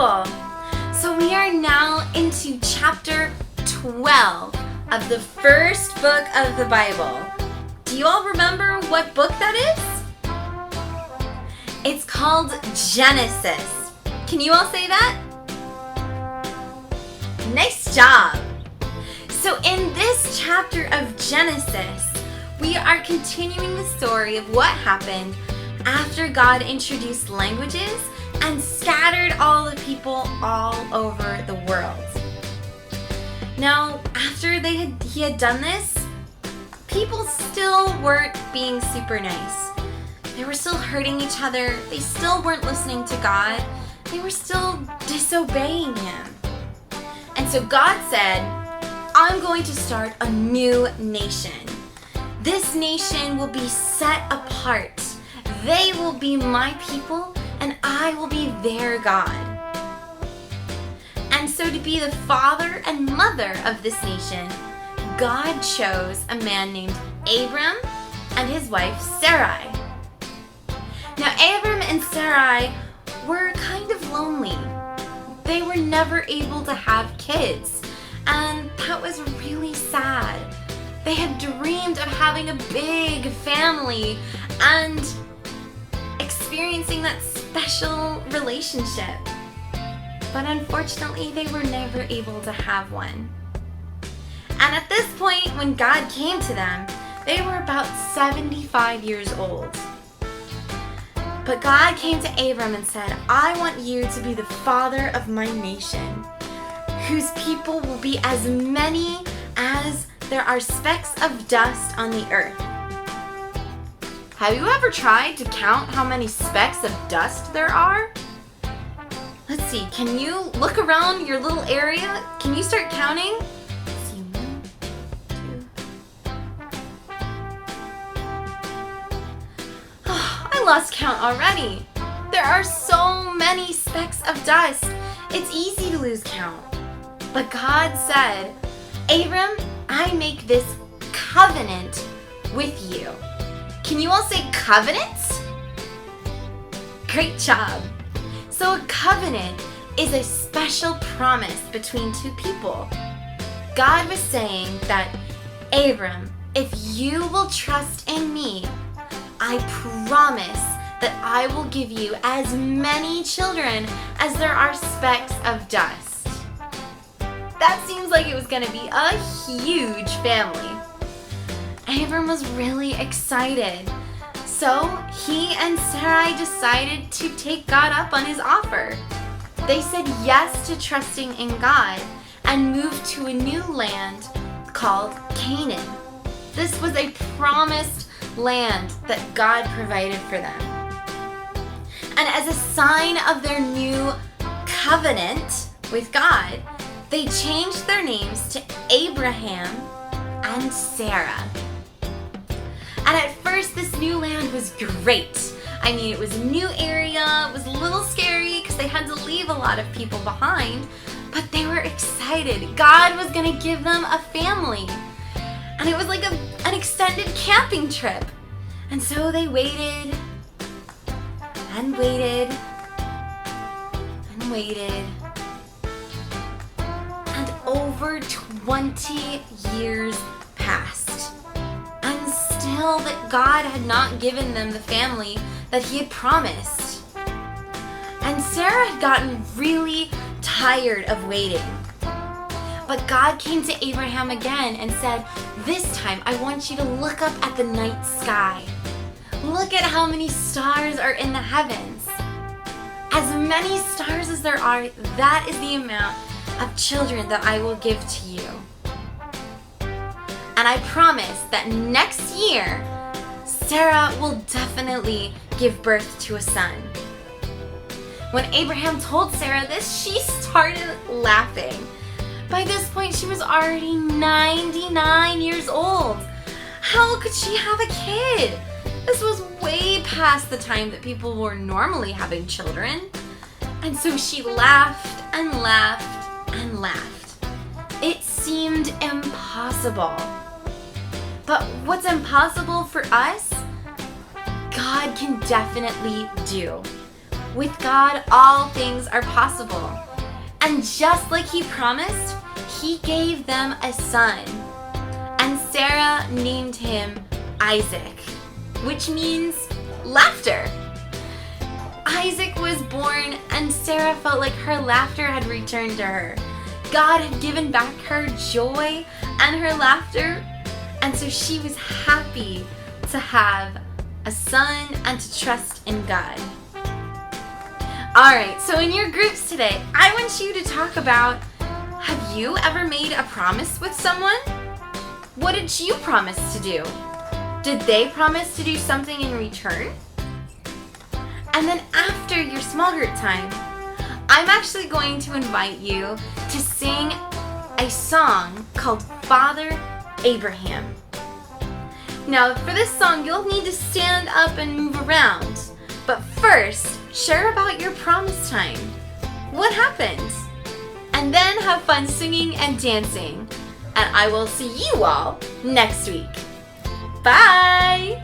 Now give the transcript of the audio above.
Bible. So we are now into chapter 12 of the first book of the Bible. Do you all remember what book that is? It's called Genesis. Can you all say that? Nice job. So in this chapter of Genesis, we are continuing the story of what happened after God introduced languages and scattered all the people all over the world. Now, after he had done this, people still weren't being super nice. They were still hurting each other. They still weren't listening to God. They were still disobeying Him. And so God said, I'm going to start a new nation. This nation will be set apart. They will be my people, and I will be their God. And so to be the father and mother of this nation, God chose a man named Abram and his wife Sarai. Now Abram and Sarai were kind of lonely. They were never able to have kids, and that was really sad. They had dreamed of having a big family and experiencing that special relationship. But unfortunately, they were never able to have one. And at this point, when God came to them, they were about 75 years old. But God came to Abram and said, I want you to be the father of my nation, whose people will be as many as there are specks of dust on the earth. Have you ever tried to count how many specks of dust there are? Let's see, can you look around your little area? Can you start counting? Let's see, 1, 2. Oh, I lost count already. There are so many specks of dust. It's easy to lose count. But God said, Abram, I make this covenant with you. Can you all say covenant? Great job. So a covenant is a special promise between two people. God was saying that, Abram, if you will trust in me, I promise that I will give you as many children as there are specks of dust. That seems like it was going to be a huge family. Abram was really excited. So he and Sarai decided to take God up on his offer. They said yes to trusting in God and moved to a new land called Canaan. This was a promised land that God provided for them. And as a sign of their new covenant with God, they changed their names to Abraham and Sarah. And at first, this new land was great. I mean, it was a new area. It was a little scary because they had to leave a lot of people behind, but they were excited. God was going to give them a family. And it was like an extended camping trip. And so they waited and waited and waited. And over 20 years passed. Still that God had not given them the family that He had promised. And Sarah had gotten really tired of waiting. But God came to Abraham again and said, this time I want you to look up at the night sky. Look at how many stars are in the heavens. As many stars as there are, that is the amount of children that I will give to you. And I promise that next year, Sarah will definitely give birth to a son. When Abraham told Sarah this, she started laughing. By this point, she was already 99 years old. How could she have a kid? This was way past the time that people were normally having children. And so she laughed and laughed and laughed. It seemed impossible. But what's impossible for us, God can definitely do. With God, all things are possible. And just like he promised, he gave them a son. And Sarah named him Isaac, which means laughter. Isaac was born, and Sarah felt like her laughter had returned to her. God had given back her joy and her laughter, and so she was happy to have a son and to trust in God. Alright, so in your groups today, I want you to talk about, have you ever made a promise with someone? What did you promise to do? Did they promise to do something in return? And then after your small group time, I'm actually going to invite you to sing a song called Father Abraham. Now, for this song, you'll need to stand up and move around. But first, share about your promise time. What happened? And then have fun singing and dancing. And I will see you all next week. Bye!